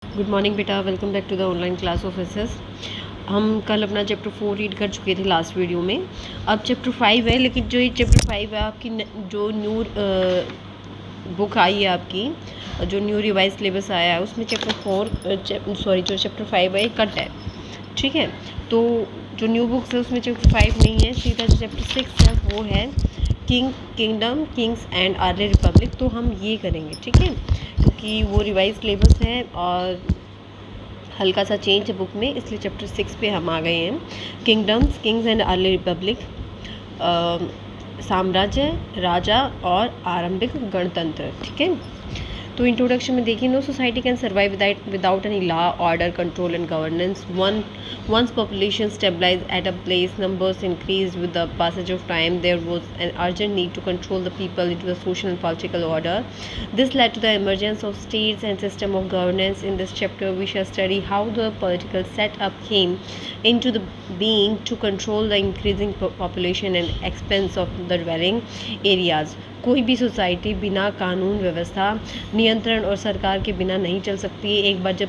Good morning बेटा, welcome back to the online class of SS. हम कल अपना चैप्टर 4 रीड कर चुके थे लास्ट वीडियो में। अब चैप्टर 5 है, लेकिन जो ये चैप्टर 5 है आपकी जो न्यू बुक आई है आपकी, जो न्यू रिवाइज सिलेबस आया है उसमें जो चैप्टर 5 है कट है। ठीक है, तो जो न्यू बुक्स है उसमें चैप्टर 5 नहीं है, सीधा जो चैप्टर 6 है वो है kingdom, Kings and early Republic. तो हम ये करेंगे, ठीक है, क्योंकि वो रिवाइज सिलेबस है और हल्का सा चेंज है बुक में, इसलिए चैप्टर 6 पे हम आ गए हैं। Kingdoms, Kings and early Republic, साम्राज्य, राजा और आरंभिक गणतंत्र। ठीक है, तो इंट्रोडक्शन में देखिए, no society can survive without any law, order, control and governance. Once population stabilized at a place, numbers increased with the passage of time. There was an urgent need to control the people into the social and political order. This led to the emergence of states and system of governance. In this chapter, we shall study how the political setup came into the being to control the increasing population and expense of the dwelling areas. कोई भी society बिना कानून व्यवस्था, नियंत्रण और सरकार के बिना नहीं चल सकती है। एक बार जब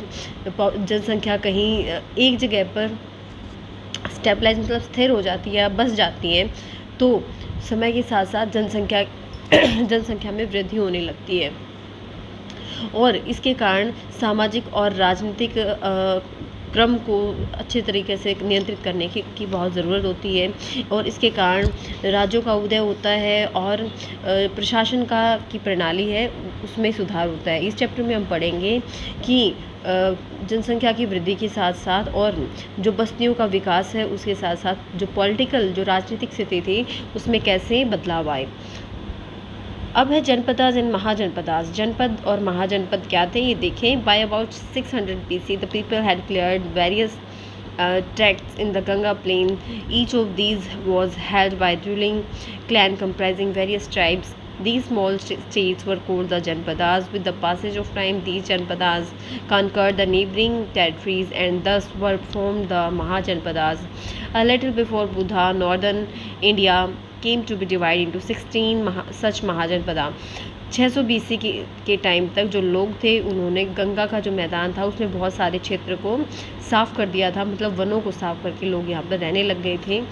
जनसंख्या कहीं एक जगह पर स्टेबलाइज मतलब स्थिर हो जाती है, बस जाती है, तो समय के साथ साथ जनसंख्या में वृद्धि होने लगती है और इसके कारण सामाजिक और राजनीतिक क्रम को अच्छे तरीके से नियंत्रित करने की बहुत ज़रूरत होती है और इसके कारण राज्यों का उदय होता है और प्रशासन की प्रणाली है उसमें सुधार होता है। इस चैप्टर में हम पढ़ेंगे कि जनसंख्या की वृद्धि के साथ साथ और जो बस्तियों का विकास है उसके साथ साथ जो राजनीतिक स्थिति थी उसमें कैसे बदलाव आए। अब है जनपदास एंड महाजनपदास। जनपद और महाजनपद क्या थे ये देखें। By about 600 BC the people had cleared various tracts in the Ganga plain. Each of these was held by ruling clan comprising various tribes. These small states were called the Janpadas. With the passage of time, these Janpadas conquered the neighboring territories and thus were formed the Mahajanpadas. A little before Buddha, northern India came to be divided into 16 such Mahajanpada. 600 BC के time तक जो लोग थे उन्होंने गंगा का जो मैदान था उसमें बहुत सारे क्षेत्र को साफ़ कर दिया था, मतलब वनों को साफ़ करके लोग यहाँ पर रहने लग गए थे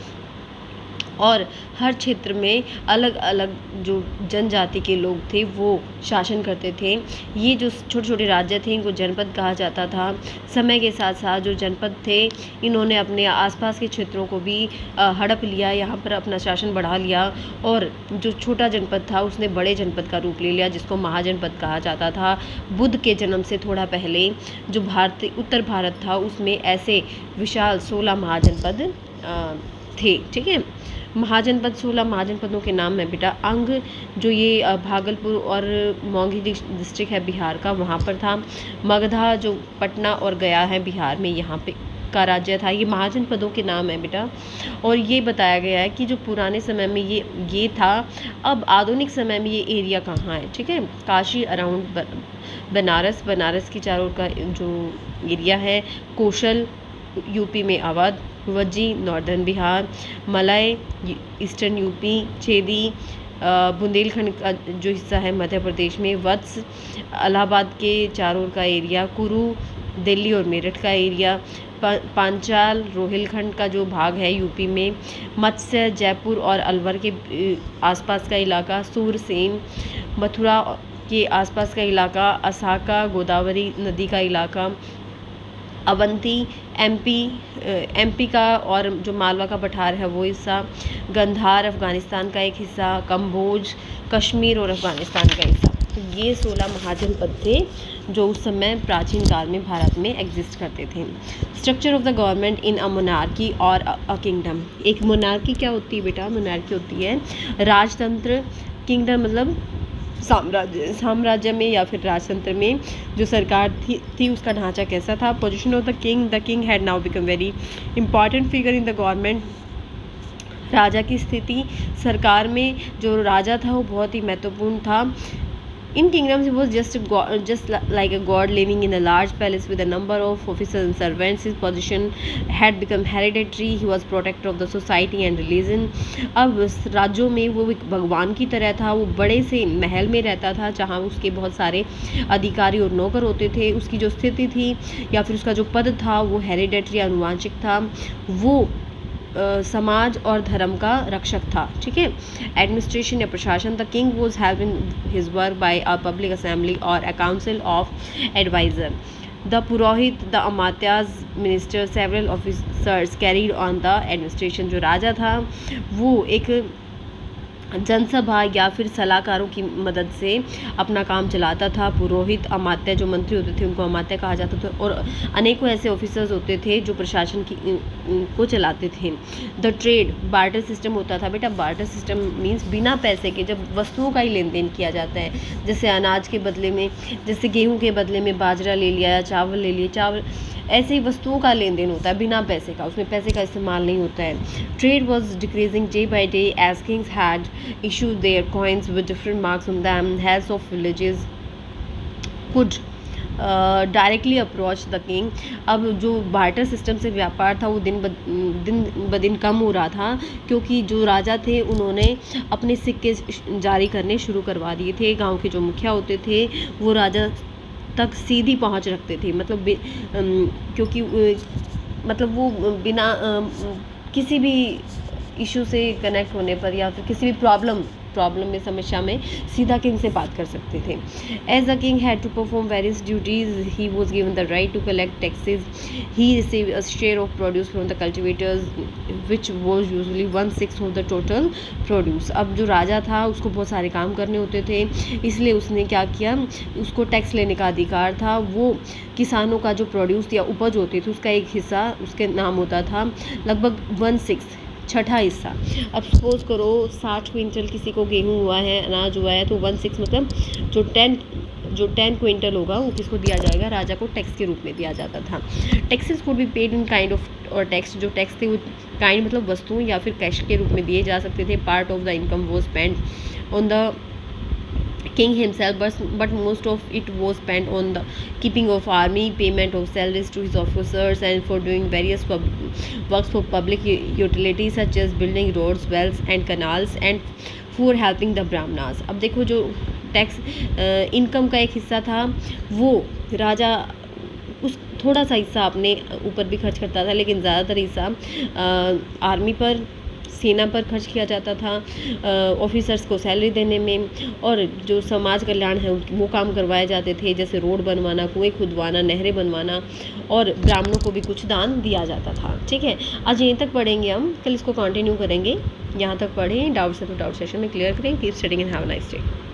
और हर क्षेत्र में अलग अलग जो जनजाति के लोग थे वो शासन करते थे। ये जो छोटे छोटे राज्य थे इनको जनपद कहा जाता था। समय के साथ साथ जो जनपद थे इन्होंने अपने आसपास के क्षेत्रों को भी हड़प लिया, यहाँ पर अपना शासन बढ़ा लिया और जो छोटा जनपद था उसने बड़े जनपद का रूप ले लिया जिसको महाजनपद कहा जाता था। बुद्ध के जन्म से थोड़ा पहले जो उत्तर भारत था उसमें ऐसे विशाल 16 महाजनपद थे। ठीक है, महाजनपद 16 महाजनपदों के नाम है बेटा। अंग जो ये भागलपुर और मौंगी डिस्ट्रिक्ट है बिहार का, वहाँ पर था। मगधा जो पटना और गया है बिहार में, यहाँ पे का राज्य था। ये महाजनपदों के नाम है बेटा और ये बताया गया है कि जो पुराने समय में ये था, अब आधुनिक समय में ये एरिया कहाँ है। ठीक है, काशी अराउंड बनारस की चारों का जो एरिया है, कौशल यूपी में Awadh, Vajji northern Bihar, Malay eastern UP, Chhedi Bundelkhand का जो हिस्सा है मध्य प्रदेश में, वत्स इलाहाबाद के चारों का एरिया, कुरु दिल्ली और मेरठ का एरिया, पांचाल रोहिलखंड का जो भाग है यूपी में, मत्स्य जयपुर और अलवर के आसपास का इलाका, सूरसेन मथुरा के आसपास का इलाका, असाका गोदावरी नदी का इलाका, अवंती एमपी का और जो मालवा का पठार है वो हिस्सा, गंधार अफ़गानिस्तान का एक हिस्सा, कंबोज कश्मीर और अफ़गानिस्तान का हिस्सा। तो ये 16 महाजनपद थे जो उस समय प्राचीन काल में भारत में एग्जिस्ट करते थे। Structure of the government in a monarchy और अ किंगडम। एक मोनार्की क्या होती है बेटा? मोनार्की होती है राजतंत्र, किंगडम मतलब साम्राज्य में या फिर राजतंत्र में जो सरकार थी उसका ढांचा कैसा था। Position of the king had now become very important figure in the government. राजा की स्थिति सरकार में जो राजा था वो बहुत ही महत्वपूर्ण था। In kingdoms, he was just a god, like a god living in a large palace with a number of officers and servants. His position had become hereditary. He was protector of the society and religion. अब राज्यों में वो एक भगवान की तरह था. वो बड़े से महल में रहता था जहाँ उसके बहुत सारे अधिकारी और नौकर होते थे. उसकी जो स्थिति थी या फिर उसका जो पद था वो हेरिडेटरी आनुवांशिक था. वो समाज और धर्म का रक्षक था. ठीक है. एडमिनिस्ट्रेशन या प्रशासन, the king was help in his work by a public assembly और a council of advisor. The purohit, the amatyas, minister, several officers carried on the administration. जो राजा था वो एक जनसभा या फिर सलाहकारों की मदद से अपना काम चलाता था. पुरोहित, अमात्य, जो मंत्री होते थे उनको अमात्य कहा जाता था. और अनेकों ऐसे ऑफिसर्स होते थे जो प्रशासन की को चलाते थे. द ट्रेड, बार्टर सिस्टम होता था. बेटा बार्टर सिस्टम मीन्स बिना पैसे के जब वस्तुओं का ही लेन देन किया जाता है. जैसे अनाज के बदले में, जैसे गेहूं के बदले में बाजरा ले लिया या चावल ले लिए. चावल ऐसे ही वस्तुओं का लेन देन होता है बिना पैसे का. उसमें पैसे का इस्तेमाल नहीं होता है. Trade was decreasing day by day as kings had issued their coins with different marks on them. Heads of villages could directly approach the king. अब जो बार्टर सिस्टम से व्यापार था वो दिन ब दिन कम हो रहा था क्योंकि जो राजा थे उन्होंने अपने सिक्के जारी करने शुरू करवा दिए थे. गांव के जो मुखिया होते थे वो राजा तक सीधी पहुंच रखते थे. मतलब क्योंकि मतलब वो बिना किसी भी इशू से कनेक्ट होने पर या फिर किसी भी प्रॉब्लम में, समस्या में सीधा किंग से बात कर सकते थे. As the king had to perform various duties, he was given the right to collect taxes. He receive a share of produce from the cultivators which was usually 1/6 of the total produce. अब जो राजा था उसको बहुत सारे काम करने होते थे, इसलिए उसने क्या किया, उसको टैक्स लेने का अधिकार था. वो किसानों का जो प्रोड्यूस या उपज होती थी उसका एक हिस्सा उसके नाम होता था, लगभग 1/6, छठा हिस्सा. अब सपोज करो 60 क्विंटल किसी को गेहूं हुआ है, अनाज हुआ है, तो 1/6 मतलब जो 10 क्विंटल होगा वो किसको दिया जाएगा, राजा को टैक्स के रूप में दिया जाता था. Taxes could be paid in kind of, और टैक्स जो टैक्स थे वो काइंड मतलब वस्तुओं या फिर कैश के रूप में दिए जा सकते थे. Part of the income was spent on the king himself, but most of it was spent on the keeping of army, payment of salaries to his officers, and for doing various works for public utilities such as building roads, wells and canals, and for helping the brahmanas. अब देखो जो tax income का एक हिस्सा था वो राजा उस थोड़ा सा हिस्सा अपने ऊपर भी खर्च करता था, लेकिन ज़्यादातर हिस्सा आर्मी पर, सेना पर खर्च किया जाता था, ऑफिसर्स को सैलरी देने में, और जो समाज कल्याण है वो काम करवाए जाते थे, जैसे रोड बनवाना, कुएं खुदवाना, नहरें बनवाना, और ब्राह्मणों को भी कुछ दान दिया जाता था. ठीक है. आज यहीं तक पढ़ेंगे हम, कल इसको कंटिन्यू करेंगे. यहाँ तक पढ़ें, डाउट्स है तो डाउट सेशन में क्लियर करें. Keep studying and have a nice day.